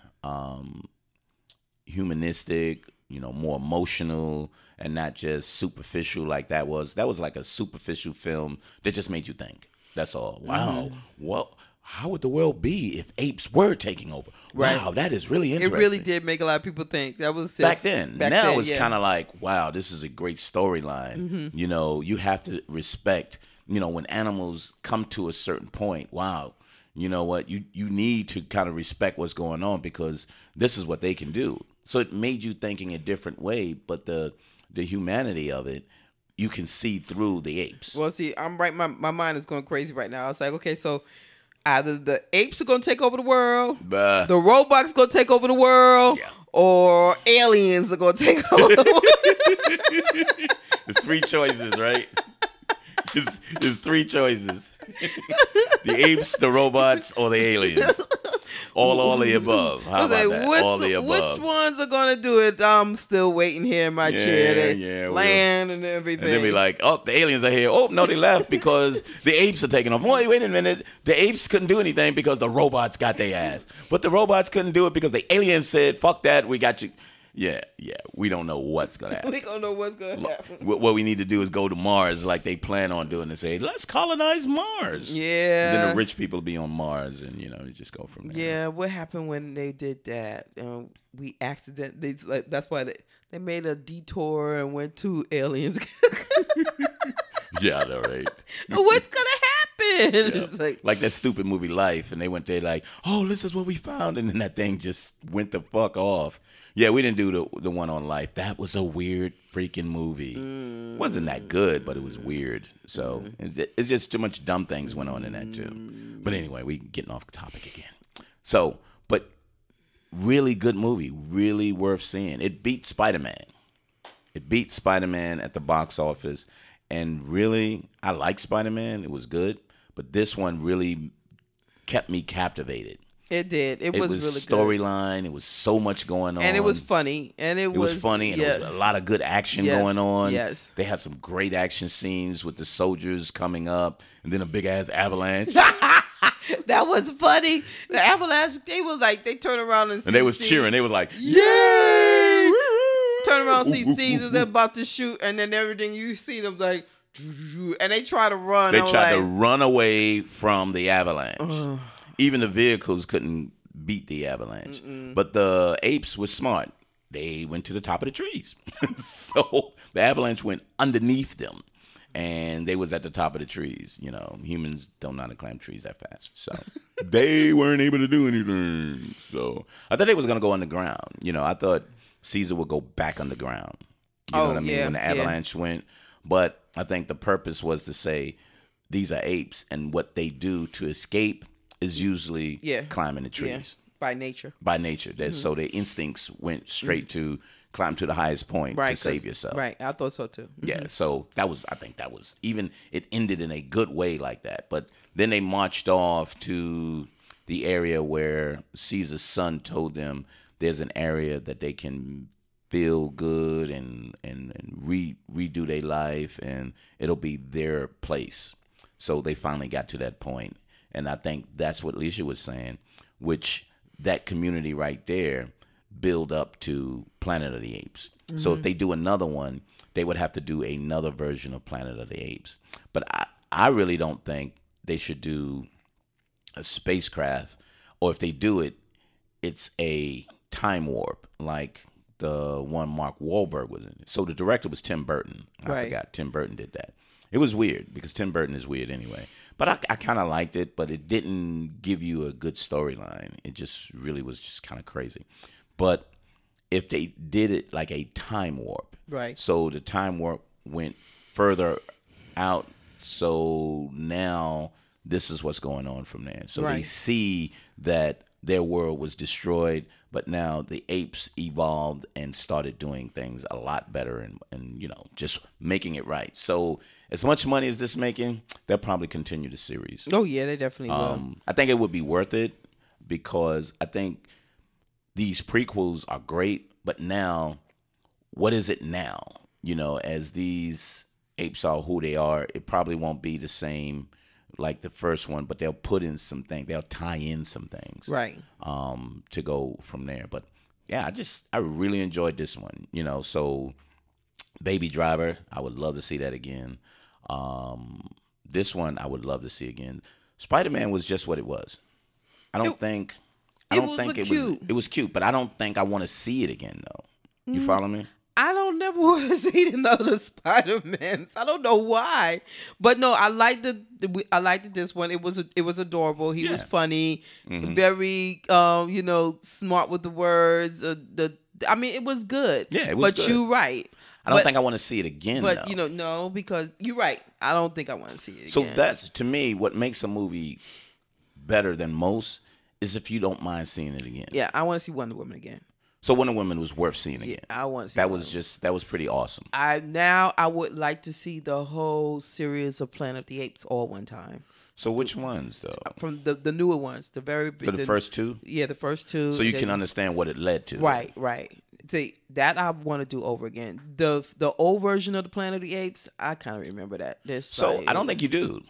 Speaker 1: humanistic, more emotional, and not just superficial like that was. That was like a superficial film that just made you think. That's all. Wow. What? How would the world be if apes were taking over?
Speaker 2: Right.
Speaker 1: Wow, that is really interesting.
Speaker 2: It really did make a lot of people think. That was
Speaker 1: back then. Now it's kind of like, wow, this is a great storyline. You have to respect, when animals come to a certain point, wow, you know what, you need to kind of respect what's going on because this is what they can do. So it made you think in a different way, but the humanity of it, you can see through the apes.
Speaker 2: Well, see, I'm right. My mind is going crazy right now. I was like, okay, so either the apes are going to take over the world, the robots going to take over the world, or aliens are going to take over the world.
Speaker 1: There's three choices, right? There's three choices: the apes, the robots, or the aliens. All the above. How about that? All the above.
Speaker 2: Which ones are gonna do it? I'm still waiting here in my chair. They land and everything.
Speaker 1: And then be like, oh, the aliens are here. Oh, no, they left because the apes are taking off. Wait a minute. The apes couldn't do anything because the robots got their ass. But the robots couldn't do it because the aliens said, fuck that, we got you. Yeah. We don't know what's going to happen.
Speaker 2: We don't know what's going to happen.
Speaker 1: What we need to do is go to Mars like they plan on doing and say, let's colonize Mars.
Speaker 2: Yeah.
Speaker 1: And then the rich people be on Mars and, you just go from there.
Speaker 2: Yeah, what happened when they did that? We accidentally, that's why they made a detour and went to aliens.
Speaker 1: Yeah, they're right.
Speaker 2: What's going to happen?
Speaker 1: Yeah.
Speaker 2: It's
Speaker 1: like that stupid movie Life, and they went there like, oh, this is what we found, and then that thing just went the fuck off. Yeah, we didn't do the one on Life. That was a weird freaking movie. Wasn't that good, but it was weird. So it's just too much dumb things went on in that too. But anyway, we getting off topic again. So, but really good movie, really worth seeing. It beat Spider-Man. It beat Spider-Man at the box office. And really, I like Spider-Man. It was good. But this one really kept me captivated.
Speaker 2: It did. It was really good.
Speaker 1: Storyline. It was so much going on.
Speaker 2: And it was funny. And it was
Speaker 1: funny. And there was a lot of good action going on.
Speaker 2: Yes.
Speaker 1: They had some great action scenes with the soldiers coming up. And then a big-ass avalanche.
Speaker 2: That was funny. The avalanche, they turned around and
Speaker 1: they was cheering. They was like, yay!
Speaker 2: Turn around, see Caesar's about to shoot, and then everything you see them like, and they try to run.
Speaker 1: They tried to run away from the avalanche. Even the vehicles couldn't beat the avalanche. But the apes were smart. They went to the top of the trees. So the avalanche went underneath them. And they was at the top of the trees. Humans don't know how to climb trees that fast. So they weren't able to do anything. So I thought they was going to go underground. I thought Caesar would go back underground. You know what I mean? When the avalanche went. But I think the purpose was to say these are apes. And what they do to escape is usually climbing the trees.
Speaker 2: Yeah. By nature.
Speaker 1: By nature. So their instincts went straight to climb to the highest point to save yourself.
Speaker 2: Right. I thought so too.
Speaker 1: Yeah. So I think that was even, it ended in a good way like that. But then they marched off to the area where Caesar's son told them there's an area that they can feel good and redo their life, and it'll be their place. So they finally got to that point. And I think that's what Alicia was saying, which that community right there build up to Planet of the Apes. So if they do another one, they would have to do another version of Planet of the Apes. But I really don't think they should do a spacecraft, or if they do it, it's a time warp like the one Mark Wahlberg was in. So the director was Tim Burton. I forgot Tim Burton did that. It was weird because Tim Burton is weird anyway. But I kind of liked it, but it didn't give you a good storyline. It just really was just kind of crazy. But if they did it like a time warp,
Speaker 2: right?
Speaker 1: So the time warp went further out. So now this is what's going on from there. So they see that their world was destroyed, but now the apes evolved and started doing things a lot better and just making it right. So as much money as this is making, they'll probably continue the series.
Speaker 2: Oh yeah, they definitely will.
Speaker 1: I think it would be worth it because I think these prequels are great, but now, what is it now? As these apes are who they are, it probably won't be the same like the first one, but they'll put in some things. They'll tie in some things.
Speaker 2: Right.
Speaker 1: To go from there. But yeah, I really enjoyed this one. So Baby Driver, I would love to see that again. This one I would love to see again. Spider-Man was just what it was. I don't think it was cute, but I don't think I want to see it again though. You follow me?
Speaker 2: I don't never want to see another Spider-Man. I don't know why, but no, I liked this one. It was adorable. He was funny, very smart with the words. It was good.
Speaker 1: Yeah, it was good.
Speaker 2: But you're right.
Speaker 1: I don't think I want to see it again.
Speaker 2: But
Speaker 1: though.
Speaker 2: No, because you're right. I don't think I want to see it again.
Speaker 1: So that's, to me, what makes a movie better than most is if you don't mind seeing it again.
Speaker 2: Yeah, I want to see Wonder Woman again.
Speaker 1: So Wonder Woman was worth seeing again.
Speaker 2: I want to see
Speaker 1: that.
Speaker 2: Wonder
Speaker 1: That was pretty awesome.
Speaker 2: I would like to see the whole series of Planet of the Apes all one time.
Speaker 1: So which ones though?
Speaker 2: From the newer ones, the very big.
Speaker 1: For the first two?
Speaker 2: Yeah, the first two.
Speaker 1: So you can understand what it led to.
Speaker 2: Right. See, that I want to do over again. The old version of the Planet of the Apes, I kind of remember that.
Speaker 1: So I don't think you do.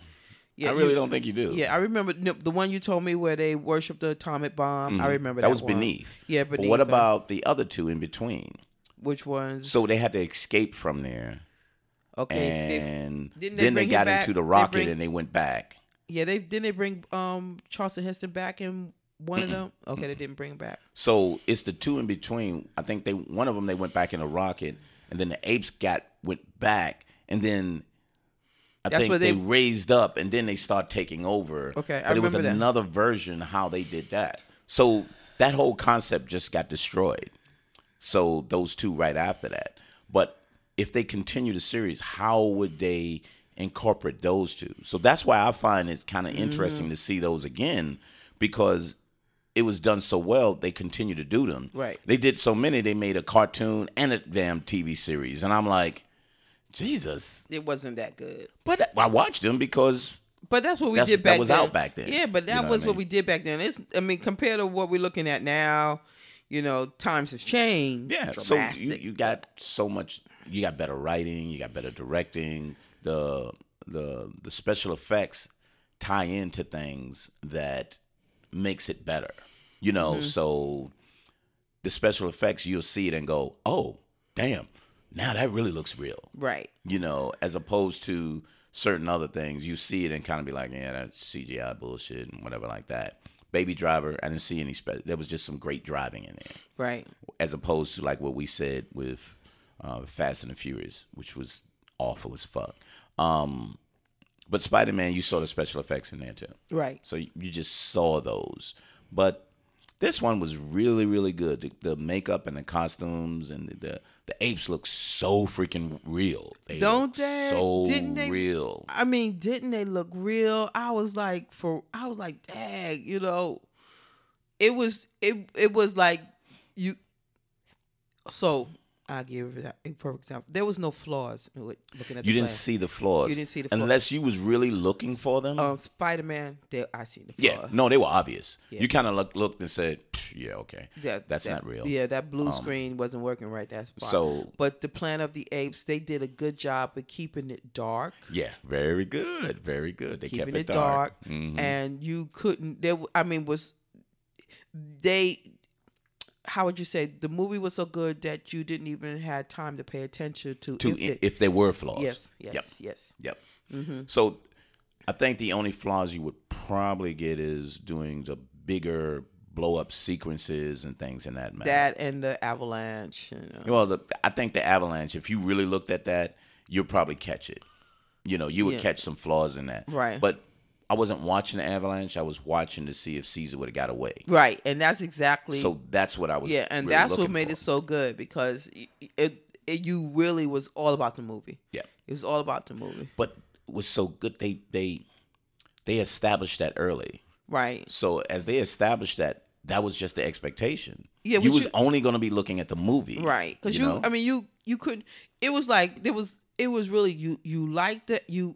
Speaker 2: Yeah,
Speaker 1: I really don't think you do.
Speaker 2: Yeah, I remember the one you told me where they worshipped the atomic bomb. I remember that.
Speaker 1: That was
Speaker 2: one.
Speaker 1: Beneath.
Speaker 2: Yeah,
Speaker 1: But
Speaker 2: Beneath.
Speaker 1: what about the other two in between?
Speaker 2: Which ones?
Speaker 1: So they had to escape from there.
Speaker 2: Okay.
Speaker 1: And
Speaker 2: Didn't they
Speaker 1: then they
Speaker 2: bring him
Speaker 1: got
Speaker 2: back?
Speaker 1: into the
Speaker 2: They
Speaker 1: rocket
Speaker 2: bring-
Speaker 1: and they went back.
Speaker 2: Yeah, didn't they bring Charleston Heston back in one of them? Okay, they didn't bring him back.
Speaker 1: So it's the two in between. I think one of them they went back in a rocket, and then the apes went back, and then I
Speaker 2: That's
Speaker 1: think
Speaker 2: where
Speaker 1: they
Speaker 2: they-
Speaker 1: raised up, and then they start taking over.
Speaker 2: Okay, I
Speaker 1: but it was
Speaker 2: remember that.
Speaker 1: another version how they did that. So that whole concept just got destroyed. So those two right after that. But if they continue the series, how would they incorporate those two? So that's why I find it's kind of interesting to see those again, because it was done so well, they continue to do them.
Speaker 2: Right.
Speaker 1: They did so many, they made a cartoon and a damn TV series. And I'm like, Jesus.
Speaker 2: It wasn't that good.
Speaker 1: But I watched them because
Speaker 2: But that's what we
Speaker 1: That's-
Speaker 2: did back
Speaker 1: that was
Speaker 2: then.
Speaker 1: out back then.
Speaker 2: Yeah, but
Speaker 1: You
Speaker 2: that
Speaker 1: know
Speaker 2: was
Speaker 1: what I
Speaker 2: what
Speaker 1: mean?
Speaker 2: we did back then. Compared to what we're looking at now, times have changed.
Speaker 1: yeah.
Speaker 2: Dramatic.
Speaker 1: So you got so much. You got better writing. You got better directing. The special effects tie into things that makes it better. So the special effects, you'll see it and go, oh, damn, now that really looks real.
Speaker 2: Right.
Speaker 1: As opposed to certain other things, you see it and kind of be like, yeah, that's CGI bullshit and whatever like that. Baby Driver, I didn't see any special. There was just some great driving in there,
Speaker 2: Right.
Speaker 1: as opposed to like what we said with Fast and the Furious, which was awful as fuck. But Spider-Man, you saw the special effects in there too.
Speaker 2: Right.
Speaker 1: So you just saw those. But this one was really, really good. The makeup and the costumes and the apes look so freaking real. They
Speaker 2: Don't
Speaker 1: look
Speaker 2: they?
Speaker 1: so
Speaker 2: Didn't they?
Speaker 1: real.
Speaker 2: I mean, didn't they look real? I was like, dang, it was like you. So I'll give that a perfect example. There was no flaws with looking at the
Speaker 1: You didn't
Speaker 2: plan.
Speaker 1: see the flaws.
Speaker 2: You didn't see the flaws.
Speaker 1: Unless you was really looking for them.
Speaker 2: Spider-Man, I seen the flaws.
Speaker 1: Yeah, no, they were obvious.
Speaker 2: Yeah.
Speaker 1: You kind of looked and said, yeah, okay, that's
Speaker 2: that-
Speaker 1: not real.
Speaker 2: Yeah, that blue screen wasn't working right. That's fine.
Speaker 1: So-
Speaker 2: but the Planet of the Apes, they did a good job of keeping it dark.
Speaker 1: Yeah, very good, very good. They
Speaker 2: Keeping
Speaker 1: kept
Speaker 2: it
Speaker 1: it dark.
Speaker 2: dark, and you couldn't. How would you say the movie was so good that you didn't even have time to pay attention to
Speaker 1: If there were flaws.
Speaker 2: Yes.
Speaker 1: Yep.
Speaker 2: Mm-hmm.
Speaker 1: So I think the only flaws you would probably get is doing the bigger blow up sequences and things in that manner.
Speaker 2: That and the avalanche.
Speaker 1: Well, I think the avalanche, if you really looked at that, you'll probably catch it. You would
Speaker 2: Yeah.
Speaker 1: catch some flaws in that.
Speaker 2: Right.
Speaker 1: But I wasn't watching the avalanche. I was watching to see if Caesar would have got away.
Speaker 2: Right, and that's exactly.
Speaker 1: So that's what I was.
Speaker 2: Yeah, and
Speaker 1: really
Speaker 2: that's what
Speaker 1: looking
Speaker 2: made
Speaker 1: for.
Speaker 2: it so good because it you really was all about the movie.
Speaker 1: Yeah.
Speaker 2: It was all about the movie.
Speaker 1: But it was so good. They established that early.
Speaker 2: Right.
Speaker 1: So as they established that was just the expectation.
Speaker 2: Yeah,
Speaker 1: you
Speaker 2: which
Speaker 1: was only going to be looking at the movie.
Speaker 2: Right. Because
Speaker 1: know?
Speaker 2: you couldn't. It was like it was really you liked it. You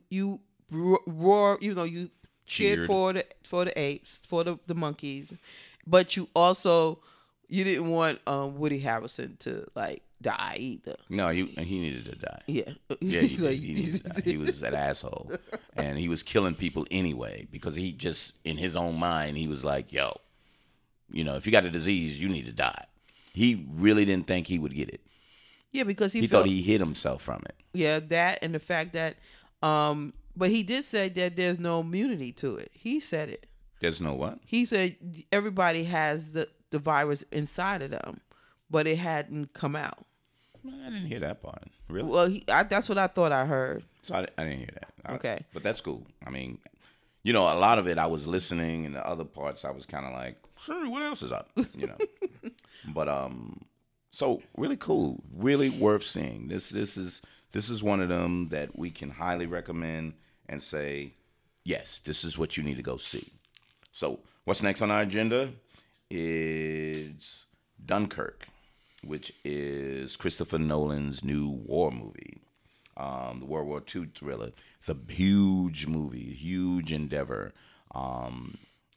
Speaker 2: roar. You cheered for the apes, for the monkeys, but you didn't want Woody Harrelson to like die either.
Speaker 1: No, he needed to die.
Speaker 2: Yeah.
Speaker 1: Yeah, he needed to die. He was an asshole, and he was killing people anyway because he just in his own mind he was like, yo, if you got a disease, you need to die. He really didn't think he would get it.
Speaker 2: Yeah, because
Speaker 1: He thought he hid himself from it.
Speaker 2: Yeah, that and the fact that, but he did say that there's no immunity to it. He said it.
Speaker 1: There's no what?
Speaker 2: He said everybody has the virus inside of them, but it hadn't come out.
Speaker 1: I didn't hear that part. Really?
Speaker 2: Well, that's what I thought I heard.
Speaker 1: So I didn't hear that.
Speaker 2: Okay.
Speaker 1: But that's cool. I mean, a lot of it I was listening, and the other parts I was kind of like, sure, what else is up? But so really cool, really worth seeing. This is one of them that we can highly recommend and say, yes, this is what you need to go see. So what's next on our agenda is Dunkirk. which is Christopher Nolan's new war movie, the World War II thriller. It's a huge movie, huge endeavor.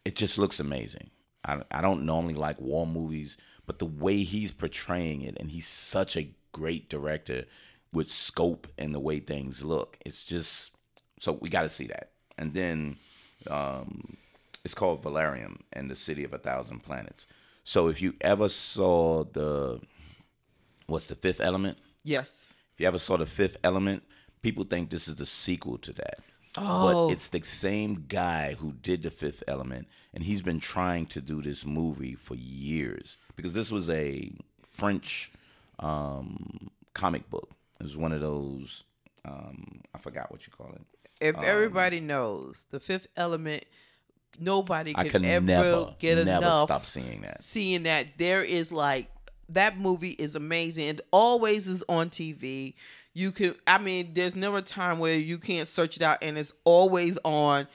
Speaker 1: It just looks amazing. I don't normally like war movies, but the way he's portraying it, and he's such a great director with scope and the way things look, it's just, so we got to see that. And then it's called Valerian and the City of a Thousand Planets. So if you ever saw what's the Fifth Element?
Speaker 2: Yes.
Speaker 1: If you ever saw the Fifth Element, people think this is the sequel to that.
Speaker 2: Oh.
Speaker 1: But it's the same guy who did the Fifth Element, and he's been trying to do this movie for years, because this was a French comic book. It was one of those, I forgot what you call it.
Speaker 2: If everybody knows the Fifth Element, nobody
Speaker 1: I
Speaker 2: can
Speaker 1: could
Speaker 2: ever
Speaker 1: never
Speaker 2: get enough
Speaker 1: stop seeing that.
Speaker 2: Seeing that there is like, that movie is amazing. It always is on TV. You can, I mean, there's never a time where you can't search it out, and it's always on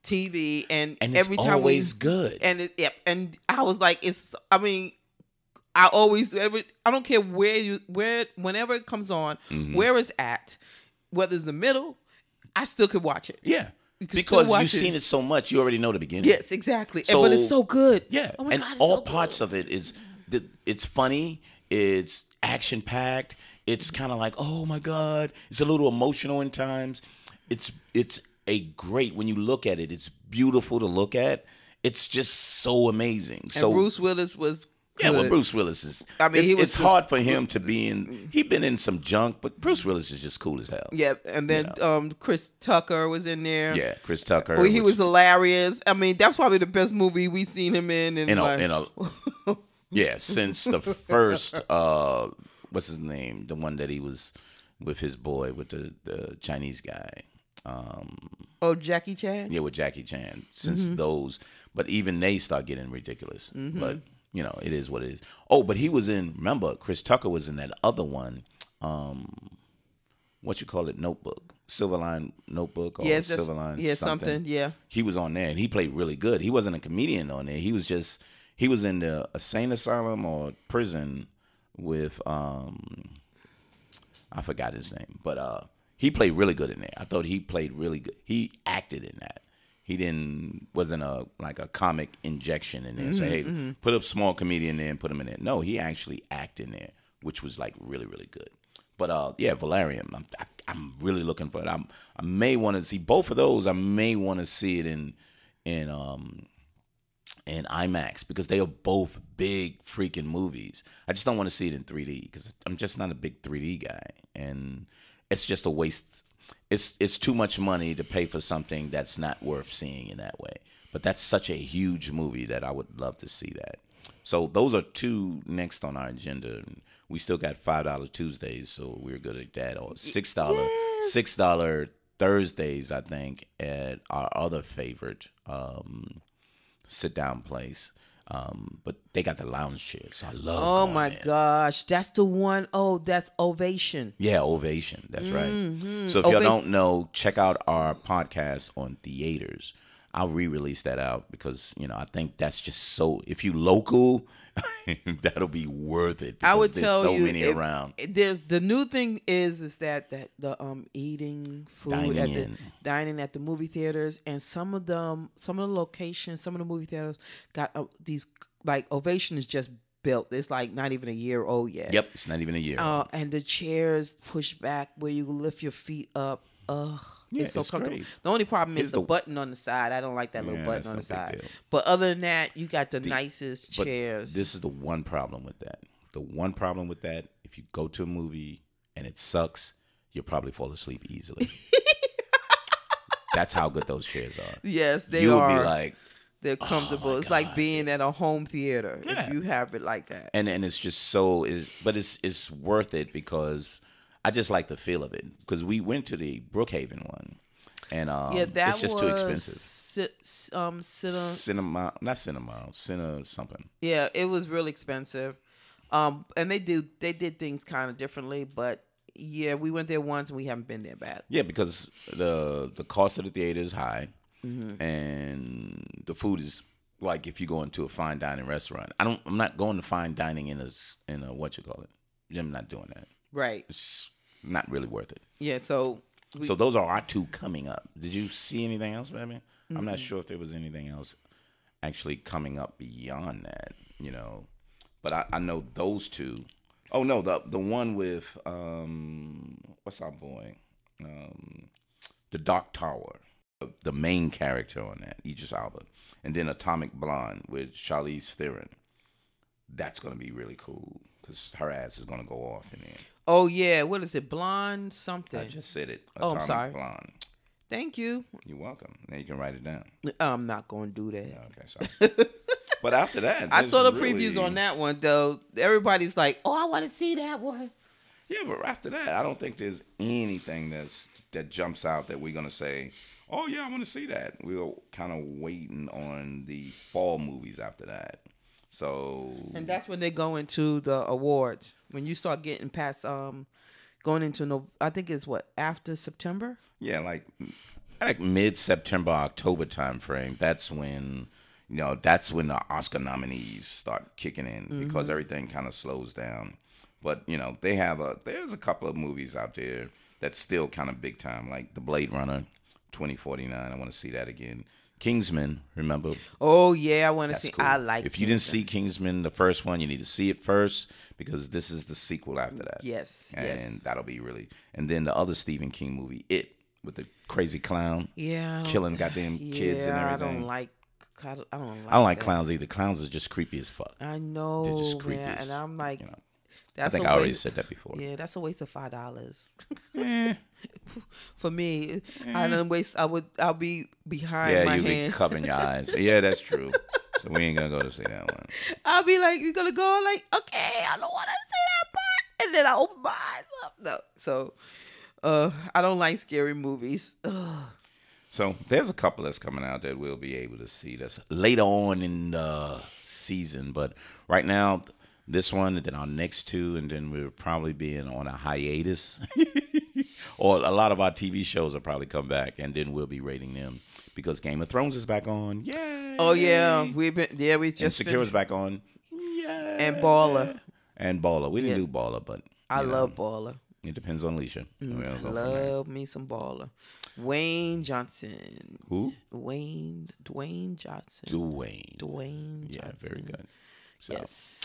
Speaker 2: TV. And
Speaker 1: it's
Speaker 2: every time
Speaker 1: always good.
Speaker 2: And and I was like, I mean, I don't care whenever it comes on, where it's at, whether it's the middle, I still could watch it.
Speaker 1: Yeah.
Speaker 2: You can
Speaker 1: Because
Speaker 2: still watch
Speaker 1: you've seen it so much, you already know the beginning.
Speaker 2: Yes, exactly.
Speaker 1: So-
Speaker 2: But it's so good.
Speaker 1: Yeah,
Speaker 2: Oh my
Speaker 1: and
Speaker 2: God, it's
Speaker 1: all
Speaker 2: so
Speaker 1: parts
Speaker 2: good.
Speaker 1: of it is it's funny, it's action packed, it's kind of like, oh my God, it's a little emotional in times. It's a great, when you look at it, it's beautiful to look at. It's just so amazing.
Speaker 2: And
Speaker 1: So
Speaker 2: Bruce Willis was
Speaker 1: yeah, well,
Speaker 2: good.
Speaker 1: Bruce Willis is.
Speaker 2: I mean,
Speaker 1: it's,
Speaker 2: he was
Speaker 1: it's
Speaker 2: just-
Speaker 1: hard for him to be in. He's been in some junk, but Bruce Willis is just cool as hell.
Speaker 2: Yeah, and then Chris Tucker was in there.
Speaker 1: Yeah, Chris Tucker.
Speaker 2: Well, he was hilarious. I mean, that's probably the best movie we've seen him in.
Speaker 1: Yeah, since the first what's his name? The one that he was with his boy, with the Chinese guy.
Speaker 2: Jackie Chan?
Speaker 1: Yeah, with Jackie Chan. Since those, but even they start getting ridiculous. But you know, it is what it is. Oh, but he was in. Remember, Chris Tucker was in that other one. What you call it? Notebook, Silverline Notebook, or Silverline
Speaker 2: something. Yeah.
Speaker 1: He was on there and he played really good. He wasn't a comedian on there. He was in the insane asylum or prison with I forgot his name, but he played really good in there. I thought he played really good. He acted in that. He wasn't a comic injection in there. Say, hey, put a small comedian there and put him in there. No, he actually acted in there, which was like really, really good. But yeah, Valerian, I'm really looking for it. I may want to see both of those. I may want to see it in IMAX, because they are both big freaking movies. I just don't want to see it in 3D because I'm just not a big 3D guy, and it's just a waste. It's too much money to pay for something that's not worth seeing in that way. But that's such a huge movie that I would love to see that. So those are two next on our agenda. We still got $5 Tuesdays, so we're good at that. Or $6 Thursdays, I think, at our other favorite sit down place. But they got the lounge chairs. So I love.
Speaker 2: Oh
Speaker 1: going
Speaker 2: my
Speaker 1: there.
Speaker 2: gosh, that's the one. Oh, that's Ovation.
Speaker 1: Yeah, Ovation. That's right. So if y'all don't know, check out our podcast on theaters. I'll re-release that out because I think that's just so. If you local, that'll be worth it.
Speaker 2: I would
Speaker 1: there's
Speaker 2: tell
Speaker 1: so
Speaker 2: you,
Speaker 1: many around.
Speaker 2: There's the new thing is that the eating food dining at the movie theaters, and some of the locations, some of the movie theaters got these, like Ovation is just built. It's like not even a year old yet.
Speaker 1: Yep, it's not even a year.
Speaker 2: And the chairs push back where you lift your feet up.
Speaker 1: Yeah,
Speaker 2: it's so
Speaker 1: it's
Speaker 2: comfortable.
Speaker 1: great.
Speaker 2: The only problem
Speaker 1: Here's
Speaker 2: is the button on the side. I don't like that little
Speaker 1: Yeah,
Speaker 2: button
Speaker 1: that's
Speaker 2: on the
Speaker 1: no big
Speaker 2: side.
Speaker 1: deal.
Speaker 2: But other than that, you got the nicest
Speaker 1: But
Speaker 2: chairs.
Speaker 1: This is the one problem with that. The one problem with that, if you go to a movie and it sucks, you'll probably fall asleep easily. That's how good those chairs are.
Speaker 2: Yes, they
Speaker 1: You'll
Speaker 2: are.
Speaker 1: be like,
Speaker 2: they're comfortable.
Speaker 1: my
Speaker 2: It's like
Speaker 1: God.
Speaker 2: being at a home theater
Speaker 1: Yeah.
Speaker 2: if you have it like that.
Speaker 1: and it's just so but it's worth it because I just like the feel of it. Because we went to the Brookhaven one, and
Speaker 2: that
Speaker 1: it's just too expensive.
Speaker 2: Cinema.
Speaker 1: Cinema something.
Speaker 2: Yeah, it was real expensive. And they did things kind of differently, but yeah, we went there once and we haven't been there back.
Speaker 1: Yeah, because the cost of the theater is high, and the food is like if you go into a fine dining restaurant. I'm not going to fine dining in a what you call it. I'm not doing that.
Speaker 2: Right.
Speaker 1: It's not really worth it.
Speaker 2: Yeah. So
Speaker 1: those are our 2 coming up. Did you see anything else, baby? I'm not sure if there was anything else actually coming up beyond that, you know. But I know those 2. Oh no, the one with what's our boy, the Dark Tower, the main character on that, Idris Elba, and then Atomic Blonde with Charlize Theron. That's gonna be really cool because her ass is gonna go off in there.
Speaker 2: Oh yeah, what is it? Blonde something.
Speaker 1: I just said it.
Speaker 2: Oh, I'm sorry.
Speaker 1: Blonde.
Speaker 2: Thank you.
Speaker 1: You're welcome. Now you can write it down.
Speaker 2: I'm not going to do that.
Speaker 1: Yeah, okay, sorry. But after that,
Speaker 2: I saw the previews on that one though. Everybody's like, "Oh, I want to see that one."
Speaker 1: Yeah, but after that, I don't think there's anything that jumps out that we're gonna say, "Oh yeah, I want to see that." We're kind of waiting on the fall movies after that. So.
Speaker 2: And that's when they go into the awards. When you start getting past going into I think it's after September.
Speaker 1: Yeah, like mid-September, October time frame. That's when the Oscar nominees start kicking in because everything kind of slows down. But there's a couple of movies out there that's still kind of big time, like the Blade Runner 2049. I want to see that again. Kingsman, remember?
Speaker 2: Oh yeah, I want to see.
Speaker 1: Cool.
Speaker 2: I like.
Speaker 1: If you didn't see Kingsman, the first one, you need to see it first because this is the sequel after that.
Speaker 2: Yes,
Speaker 1: and that'll be really. And then the other Stephen King movie, It, with the crazy clown, killing goddamn kids and everything.
Speaker 2: I don't like
Speaker 1: clowns either. Clowns are just creepy as fuck.
Speaker 2: I know,
Speaker 1: they're just creepy
Speaker 2: man, and I'm like,
Speaker 1: I think I already said that before.
Speaker 2: Yeah, that's a waste of $5. For me, I'll be behind my hand.
Speaker 1: Yeah, you'll be covering your eyes. Yeah, that's true. So we ain't gonna go to see that one.
Speaker 2: I'll be like, "You gonna go?" Like, okay, I don't want to see that part, and then I open my eyes up. No, so I don't like scary movies. Ugh.
Speaker 1: So there's a couple that's coming out that we'll be able to see that's later on in the season, but right now. This one, and then our next 2, and then we'll probably be on a hiatus. Or a lot of our TV shows will probably come back, and then we'll be rating them because Game of Thrones is back on. Yay!
Speaker 2: Oh yeah, we just
Speaker 1: Insecure is back on. Yay!
Speaker 2: And Baller.
Speaker 1: We didn't do Baller, but
Speaker 2: I love Baller.
Speaker 1: It depends on Alicia.
Speaker 2: I love me some Baller. Wayne Johnson.
Speaker 1: Who?
Speaker 2: Dwayne Johnson. Dwayne Johnson.
Speaker 1: Yeah, very good. So.
Speaker 2: Yes.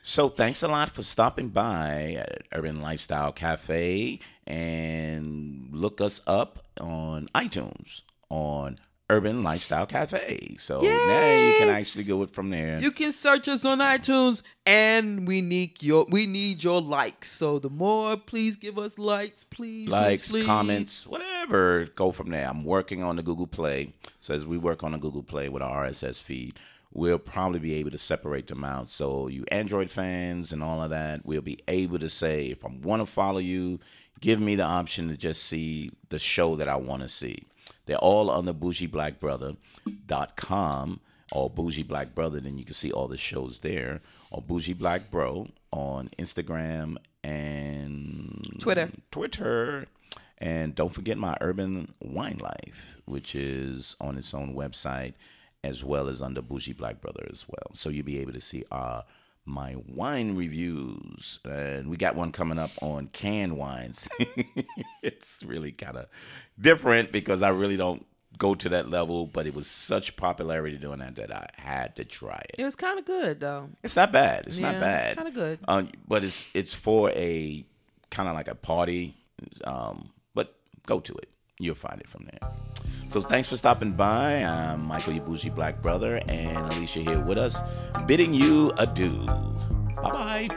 Speaker 1: So thanks a lot for stopping by at Urban Lifestyle Cafe, and look us up on iTunes on Urban Lifestyle Cafe. So now you can actually go it from there.
Speaker 2: You can search us on iTunes, and we need your likes. So the more, please give us likes, please.
Speaker 1: Likes,
Speaker 2: please.
Speaker 1: comments, whatever. Go from there. I'm working on the Google Play. So as we work on the Google Play with our RSS feed, we'll probably be able to separate them out. So you Android fans and all of that, we'll be able to say, if I want to follow you, give me the option to just see the show that I want to see. They're all on the bougieblackbrother.com or Bougie Black Brother. Then you can see all the shows there. Or Bougie Black Bro on Instagram and Twitter. And don't forget my Urban Wine Life, which is on its own website, as well as under Bougie Black Brother as well. So you'll be able to see my wine reviews. And we got one coming up on canned wines. It's really kind of different because I really don't go to that level, but it was such popularity doing that I had to try it.
Speaker 2: It was kind of good, though.
Speaker 1: It's not bad. It's not bad.
Speaker 2: It's kind of good.
Speaker 1: But it's for a kind of like a party. But go to it. You'll find it from there. So thanks for stopping by. I'm Michael, your Bougie Black Brother, and Alicia here with us, bidding you adieu. Bye-bye.